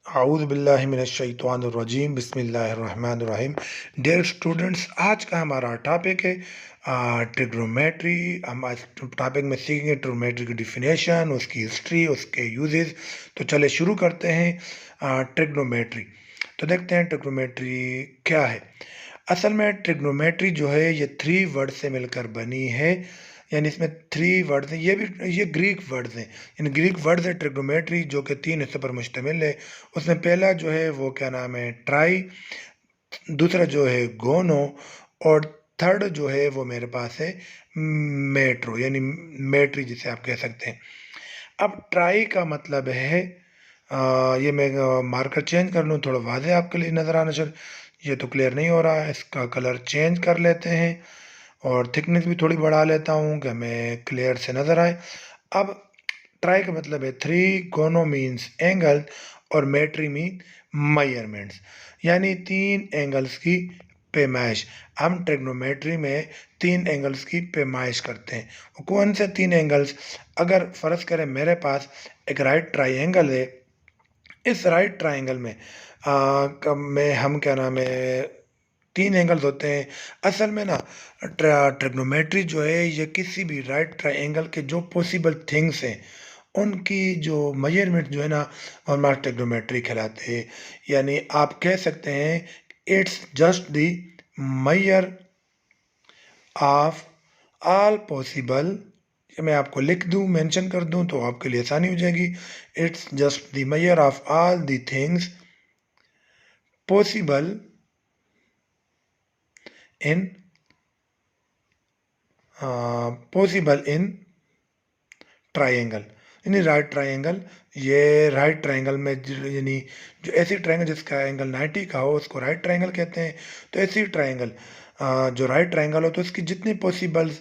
आऊज़बिल्लाहिमिनश्शैतानिर्रजीम बिस्मिल्लाहिर्रहमानिर्रहीम। Dear students, आज का हमारा टॉपिक है ट्रिग्नोमेट्री। हम आज टॉपिक में सीखेंगे ट्रिग्नोमेट्री की डिफिनेशन, उसकी हिस्ट्री, उसके यूजेस। तो चले शुरू करते हैं ट्रिग्नोमेट्री। तो देखते हैं ट्रिग्नोमेट्री क्या है। असल में ट्रिग्नोमेट्री जो है ये थ्री वर्ड से मिलकर बनी है, यानी इसमें थ्री वर्ड्स हैं। ये ग्रीक वर्ड्स हैं, यानी ग्रीक वर्ड्स है ट्रिग्नोमेट्री, जो कि तीन हिस्सों पर मुश्तमिल है। उसमें पहला जो है वो क्या नाम है, ट्राई। दूसरा जो है गोनो। और थर्ड जो है वो मेरे पास है मेट्रो, यानी मेट्री जिसे आप कह सकते हैं। अब ट्राई का मतलब है ये मैं मार्कर चेंज कर लूँ, थोड़ा वाज़े आपके लिए नज़र आना चाहिए। ये तो क्लियर नहीं हो रहा है, इसका कलर चेंज कर लेते हैं और थिकनेस भी थोड़ी बढ़ा लेता हूँ कि हमें क्लियर से नज़र आए। अब ट्राई का मतलब है थ्री, गोनो मीन्स एंगल और मेट्री मीन मेजरमेंट्स, यानी तीन एंगल्स की पैमाइश। हम ट्रिग्नोमेट्री में तीन एंगल्स की पैमाइश करते हैं। वो कौन से तीन एंगल्स? अगर फ़र्ज़ करें मेरे पास एक राइट ट्राइंगल है, इस राइट ट्राइंगल में में हम क्या नाम है, तीन एंगल्स होते हैं। असल में ना ट्रिग्नोमेट्री जो है ये किसी भी राइट ट्राइंगल के जो पॉसिबल थिंग्स हैं उनकी जो मेजरमेंट जो है ना, हमारा ट्रिग्नोमेट्री कहलाते हैं। यानी आप कह सकते हैं it's just the measure of all possible. मैं आपको लिख दूं, मेंशन कर दूं तो आपके लिए आसानी हो जाएगी। It's just the measure of all the things possible in in triangle, यानी राइट ट्राइंगल। ये राइट ट्राइंगल में यानी जो ऐसी ट्राइंगल जिसका एंगल 90 का हो उसको राइट ट्राइंगल कहते हैं। तो ऐसी ट्राइंगल जो राइट ट्राइंगल हो तो उसकी जितनी पॉसिबल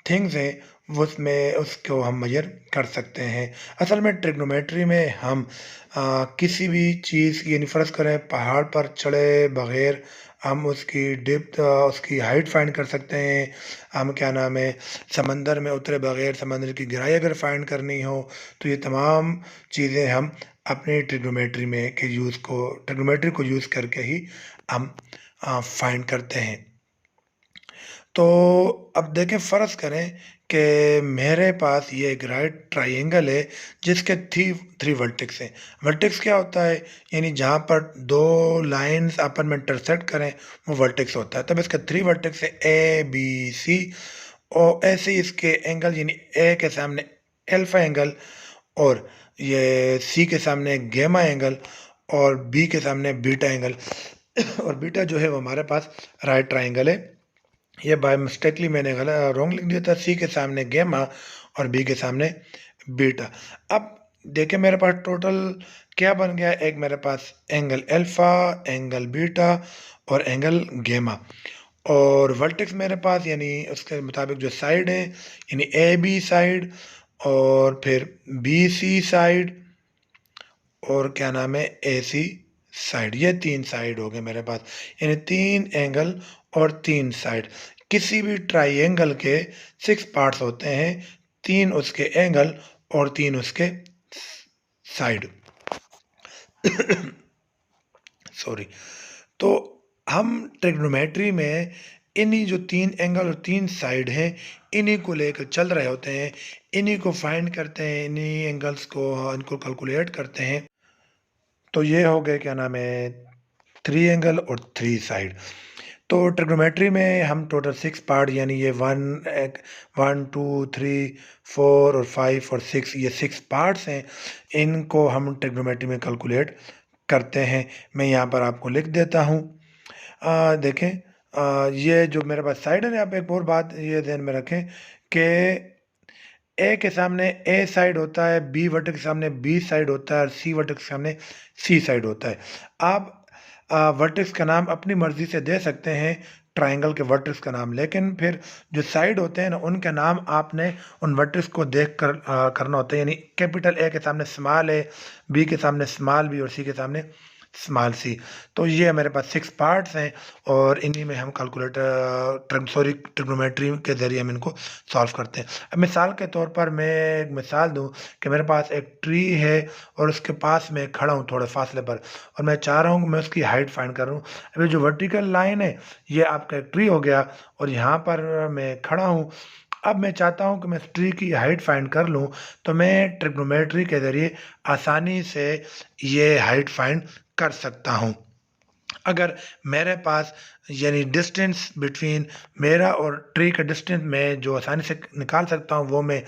थिंग्स हैं वो उसमें उसको हम मेजर कर सकते हैं। असल में ट्रिग्नोमेट्री में हम किसी भी चीज़, यानी फ़र्ज़ करें पहाड़ पर चढ़े बगैर हम उसकी डेप्थ, उसकी हाइट फाइंड कर सकते हैं। हम क्या नाम है, समंदर में उतरे बगैर समंदर की गहराई अगर फाइंड करनी हो तो ये तमाम चीज़ें हम अपने ट्रिग्नोमेट्री को यूज़ करके ही हम फाइंड करते हैं। तो अब देखें, फ़र्ज़ करें कि मेरे पास ये एक राइट ट्राइंगल है जिसके थ्री थ्री वर्टेक्स हैं। वर्टेक्स क्या होता है? यानी जहाँ पर दो लाइंस आपस में इंटरसेक्ट करें वो वर्टेक्स होता है। तब इसका थ्री वर्टेक्स है, ए बी सी। और ऐसे ही इसके एंगल, यानी ए के सामने अल्फा एंगल, और ये सी के सामने गेमा एंगल, और बी के सामने बीटा एंगल। और बीटा जो है वो हमारे पास राइट ट्राइंगल है। ये बाय मिस्टेकली मैंने गलत रॉन्ग लिख दिया था, सी के सामने गेमा और बी के सामने बीटा। अब देखिए मेरे पास टोटल क्या बन गया। एक मेरे पास एंगल अल्फा, एंगल बीटा और एंगल गेमा। और वर्टेक्स मेरे पास, यानी उसके मुताबिक जो साइड है, यानी ए बी साइड और फिर बी सी साइड और क्या नाम है, ए सी साइड। ये तीन साइड हो गए मेरे पास, यानी तीन एंगल और तीन साइड। किसी भी ट्राइंगल के सिक्स पार्ट्स होते हैं, तीन उसके एंगल और तीन उसके साइड। सॉरी। तो हम ट्रिग्नोमेट्री में इन्हीं जो तीन एंगल और तीन साइड हैं इन्हीं को लेकर चल रहे होते हैं, इन्हीं को फाइंड करते हैं, इन्हीं एंगल्स को इनको कैलकुलेट करते हैं। तो ये हो गए क्या नाम है, थ्री एंगल और थ्री साइड। तो ट्रिग्नोमेट्री में हम टोटल सिक्स पार्ट, यानी ये वन टू थ्री फोर और फाइव और सिक्स, ये सिक्स पार्ट्स हैं। इनको हम ट्रिग्नोमेट्री में कैलकुलेट करते हैं। मैं यहाँ पर आपको लिख देता हूँ। देखें, ये जो मेरे पास साइड है ना, आप एक और बात ये ध्यान में रखें कि ए के सामने ए साइड होता है, बी वर्टेक्स के सामने बी साइड होता है और सी वर्टेक्स के सामने सी साइड होता है। आप वर्टेक्स का नाम अपनी मर्जी से दे सकते हैं, ट्राइंगल के वर्टेक्स का नाम, लेकिन फिर जो साइड होते हैं ना उनका नाम आपने उन वर्टेक्स को देख कर करना होता है। यानी कैपिटल ए के सामने स्मॉल ए, बी के सामने स्मॉल बी और सी के सामने स्मॉल सी। तो ये मेरे पास 6 पार्ट्स हैं और इन्हीं में हम ट्रिग्नोमेट्री के ज़रिए हम इनको सॉल्व करते हैं। अब मिसाल के तौर पर मैं एक मिसाल दूं कि मेरे पास एक ट्री है और उसके पास मैं खड़ा हूँ थोड़े फासले पर, और मैं चाह रहा हूँ कि मैं उसकी हाइट फाइंड करूँ। अभी जो वर्टिकल लाइन है ये आपका एक ट्री हो गया और यहाँ पर मैं खड़ा हूँ। अब मैं चाहता हूँ कि मैं इस ट्री की हाइट फाइंड कर लूँ, तो मैं ट्रिग्नोमेट्री के ज़रिए आसानी से ये हाइट फाइंड कर सकता हूँ। अगर मेरे पास यानी डिस्टेंस बिटवीन मेरा और ट्री का डिस्टेंस मैं जो आसानी से निकाल सकता हूँ वो मैं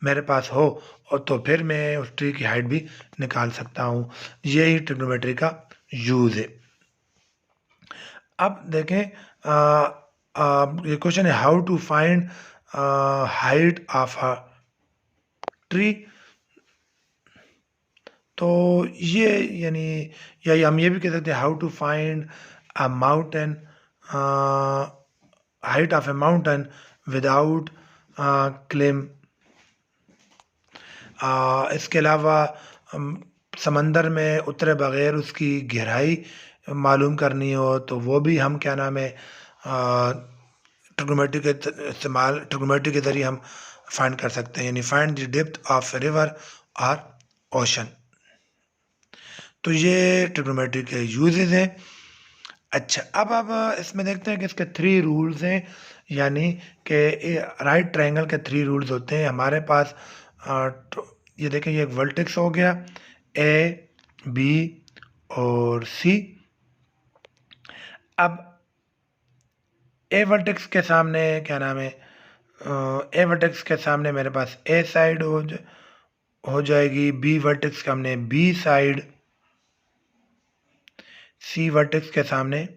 मेरे पास हो, और तो फिर मैं उस ट्री की हाइट भी निकाल सकता हूँ। यही ट्रिग्नोमेट्री का यूज़ है। अब देखें ये क्वेश्चन है how to find height of a tree. तो ये यानी या हम ये भी कह सकते हैं how to find a mountain, height of a mountain without claim. इसके अलावा समंदर में उतरे बगैर उसकी गहराई मालूम करनी हो तो वो भी हम क्या नाम है ट्रिग्नोमेट्री के इस्तेमाल ट्रिग्नोमेट्री के ज़रिए हम फाइंड कर सकते हैं, यानी find the depth of river और ओशन। तो ये ट्रिग्नोमेट्री के यूजेस हैं। अच्छा, अब इसमें देखते हैं कि इसके 3 रूल्स हैं, यानी कि राइट ट्रायंगल के 3 रूल्स होते हैं हमारे पास। ये देखें, ये एक वर्टेक्स हो गया ए, बी और सी। अब ए वर्टेक्स के सामने क्या नाम है, ए वर्टेक्स के सामने मेरे पास ए साइड हो जाएगी, बी वर्टेक्स के सामने बी साइड, सी वर्टेक्स के सामने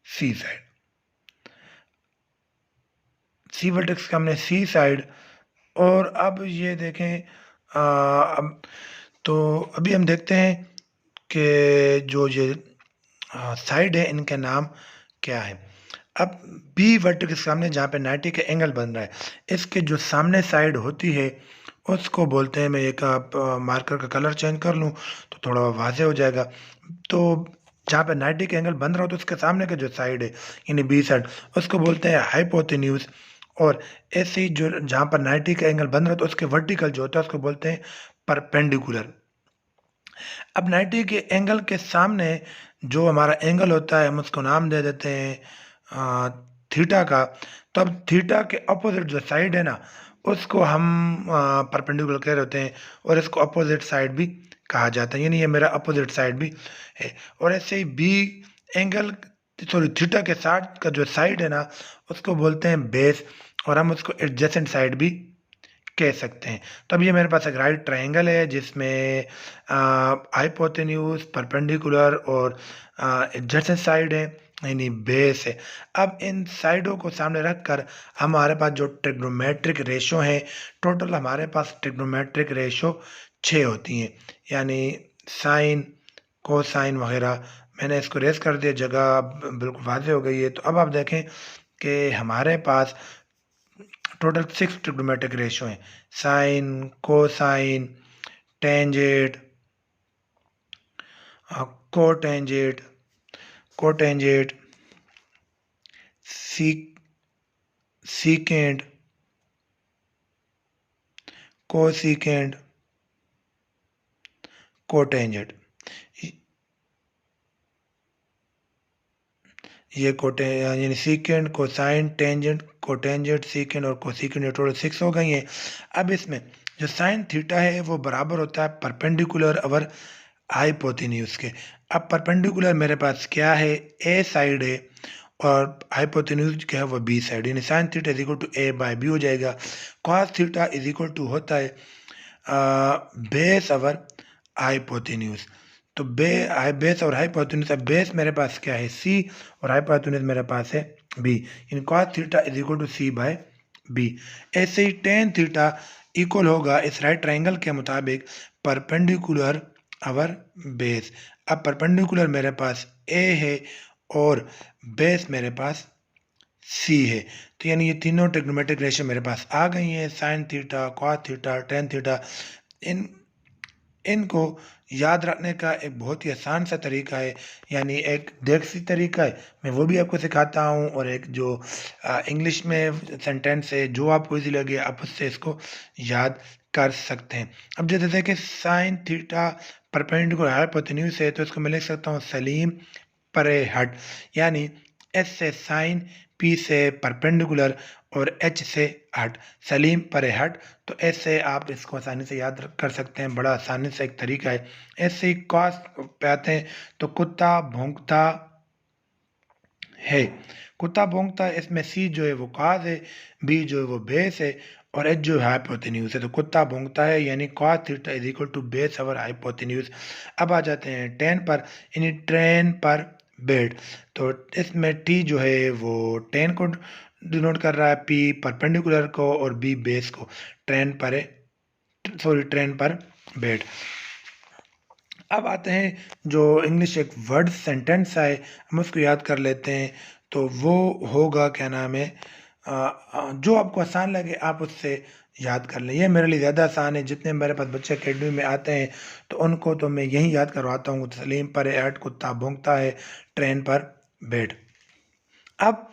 सी साइड, सी वर्टेक्स के सामने सी साइड। और अब ये देखें, अब तो अभी हम देखते हैं कि जो ये साइड है इनके नाम क्या है। अब बी वर्टेक्स के सामने जहाँ पे 90 का एंगल बन रहा है, इसके जो सामने साइड होती है उसको बोलते हैं, मैं एक मार्कर का कलर चेंज कर लूँ तो थोड़ा वाज़े हो जाएगा। तो जहाँ पे 90 का एंगल बन रहा हो तो उसके सामने का जो साइड है यानी बी साइड उसको बोलते हैं हाइपोटेन्यूज। और ऐसे ही जो जहाँ पर 90 का एंगल बन रहा है तो उसके वर्टिकल जो होता है उसको बोलते हैं परपेंडिकुलर। अब 90 के एंगल के सामने जो हमारा एंगल होता है हम उसको नाम दे देते हैं थीटा का। तो अब थीटा के अपोजिट जो साइड है ना उसको हम परपेंडिकुलर कह रहे होते हैं, और इसको अपोजिट साइड भी कहा जाता है, यानी ये मेरा अपोजिट साइड भी है। और ऐसे ही बी एंगल सॉरी थीटा के साथ का जो साइड है ना उसको बोलते हैं बेस, और हम उसको एडजेसेंट साइड भी कह सकते हैं। तो अब ये मेरे पास एक राइट ट्रायंगल है जिसमें हाइपोटेन्यूज, परपेंडिकुलर और एडजेसेंट साइड है यानी बेस है। अब इन साइडों को सामने रखकर हमारे पास जो ट्रिग्नोमेट्रिक रेशो है, टोटल हमारे पास ट्रिग्नोमेट्रिक रेशो 6 होती हैं, यानी साइन, कोसाइन वगैरह। मैंने इसको रेस कर दिया, जगह अब बिल्कुल वाज़ेह हो गई है। तो अब आप देखें कि हमारे पास टोटल 6 ट्रिग्नोमेट्रिक रेशो हैं, sine, cosine, tangent, cotangent, cotangent, सी सीकेंड, कोसीकेंड, कोटेंजेंट। ये कोटे यानी secant, cosine, tangent, cotangent, secant और कोसीकेंड, ये टोटल 6 हो गई हैं। अब इसमें जो साइन थीटा है वो बराबर होता है परपेंडिकुलर और हाइपोटेन्यूज के। अब परपेंडिकुलर मेरे पास क्या है, ए साइड है, और हाइपोटेन्यूज क्या है वो बी साइड, यानी sine theta is equal to A by B हो जाएगा। Cos theta is equal to होता है बेस अवर हाइपोटेन्यूज। तो बेस और हाइपोटेन्यूज, अब बेस मेरे पास क्या है सी और हाइपोटेन्यूज मेरे पास है बी, यानी cos theta is equal to C by B. ऐसे ही टेन थीटा इक्वल होगा इस राइट ट्रायंगल के मुताबिक परपेंडिकुलर अवर बेस। अब परपेंडिकुलर मेरे पास ए है और बेस मेरे पास सी है। तो यानी ये तीनों ट्रिग्नोमेट्रिक रेशियो मेरे पास आ गई हैं, sine theta, cos theta, tan theta. इन इनको याद रखने का एक बहुत ही आसान सा तरीका है, यानी एक देसी तरीका है, मैं वो भी आपको सिखाता हूँ, और एक जो इंग्लिश में सेंटेंस है जो आपको इजी लगे आप उससे इसको याद कर सकते हैं। अब जैसे देखें साइन थीटा परपेंडिकुलर हाइपोटेन्यूज है, तो इसको मैं लिख सकता हूँ सलीम परे हट, यानी एस से साइन, पी से परपेंडिकुलर और एच से हट, सलीम परे हट। तो ऐसे आप इसको आसानी से याद कर सकते हैं, बड़ा आसानी से एक तरीका है। ऐसे ही कॉस पे आते हैं, तो कुत्ता भौंकता है, कुत्ता भौंकता है, इसमें सी जो है वो काज है, बी जो है वो बेस है, और एच जो है हाइपोटेन्यूज है। तो कुत्ता भौंकता है यानी cos theta is equal to base over hypotenuse. अब आ जाते हैं टेन पर, यानी ट्रेन पर बेड। तो इसमें टी जो है वो टेन को डिनोट कर रहा है, पी परपेंडिकुलर को और बी बेस को। ट्रेन पर ट्रेन पर बेड। अब आते हैं जो इंग्लिश एक वर्ड सेंटेंस है, हम उसको याद कर लेते हैं। तो वो होगा क्या नाम है, जो आपको आसान लगे आप उससे याद कर लें। ये मेरे लिए ज़्यादा आसान है, जितने मेरे पास बच्चे अकेडमी में आते हैं तो उनको तो मैं यही याद करवाता हूँ, सलीम पर ऐट कुत्ता भौंकता है, ट्रेन पर बेड। अब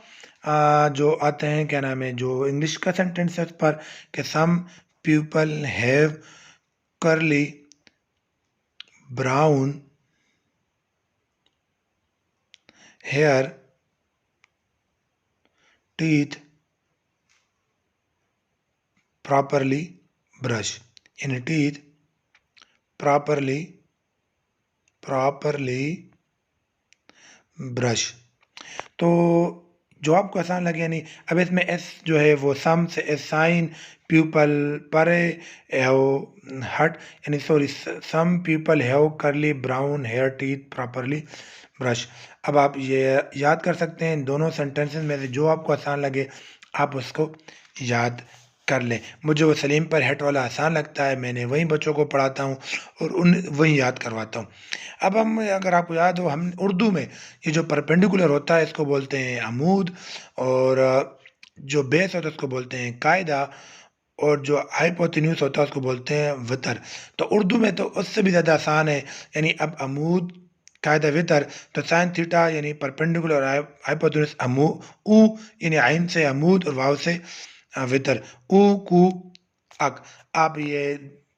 जो आते हैं क्या नाम है, जो इंग्लिश का सेंटेंस है उस पर, कि some people have curly brown hair, teeth properly brush, यानी टीथ properly ब्रश। तो जो आपको आसान लगे, यानी अब इसमें एस जो है वो सम से एस साइन, पीपल परे हैव हट, यानी sorry some people have curly brown hair teeth properly brush. अब आप ये याद कर सकते हैं, दोनों सेंटेंसेस में से जो आपको आसान लगे आप उसको याद कर लें। मुझे वो सलीम पर हेट वाला आसान लगता है, मैंने वही बच्चों को पढ़ाता हूँ और उन वही याद करवाता हूँ। अब हम, अगर आपको याद हो, हम उर्दू में ये जो परपेंडिकुलर होता है इसको बोलते हैं अमूद, और जो बेस होता है उसको बोलते हैं कायदा, और जो हाइपोटेन्यूज होता है उसको बोलते हैं वितर। तो उर्दू में तो उससे भी ज़्यादा आसान है, यानी अब अमूद कायदा वितर, तो साइन थीटा यानी परपेंडिकुलर हाइपोटेन्यूज अमू ऊ, यानी आइन से अमूद और वाव से वितर, ऊ कू अक। आप ये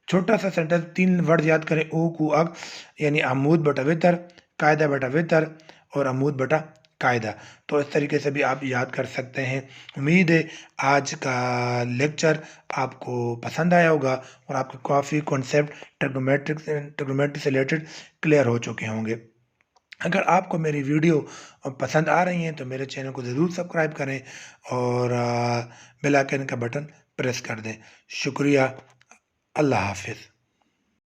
छोटा सा सेंटेंस 3 वर्ड याद करें, ऊ कू अक, यानी अमूद बटा वितर, कायदा बटा वितर और अमूद बटा कायदा। तो इस तरीके से भी आप याद कर सकते हैं। उम्मीद है आज का लेक्चर आपको पसंद आया होगा और आपके काफ़ी कॉन्सेप्ट ट्रिग्नोमेट्री से रिलेटेड क्लियर हो चुके होंगे। अगर आपको मेरी वीडियो पसंद आ रही हैं तो मेरे चैनल को ज़रूर सब्सक्राइब करें और बेल आइकन का बटन प्रेस कर दें। शुक्रिया। अल्लाह हाफिज़।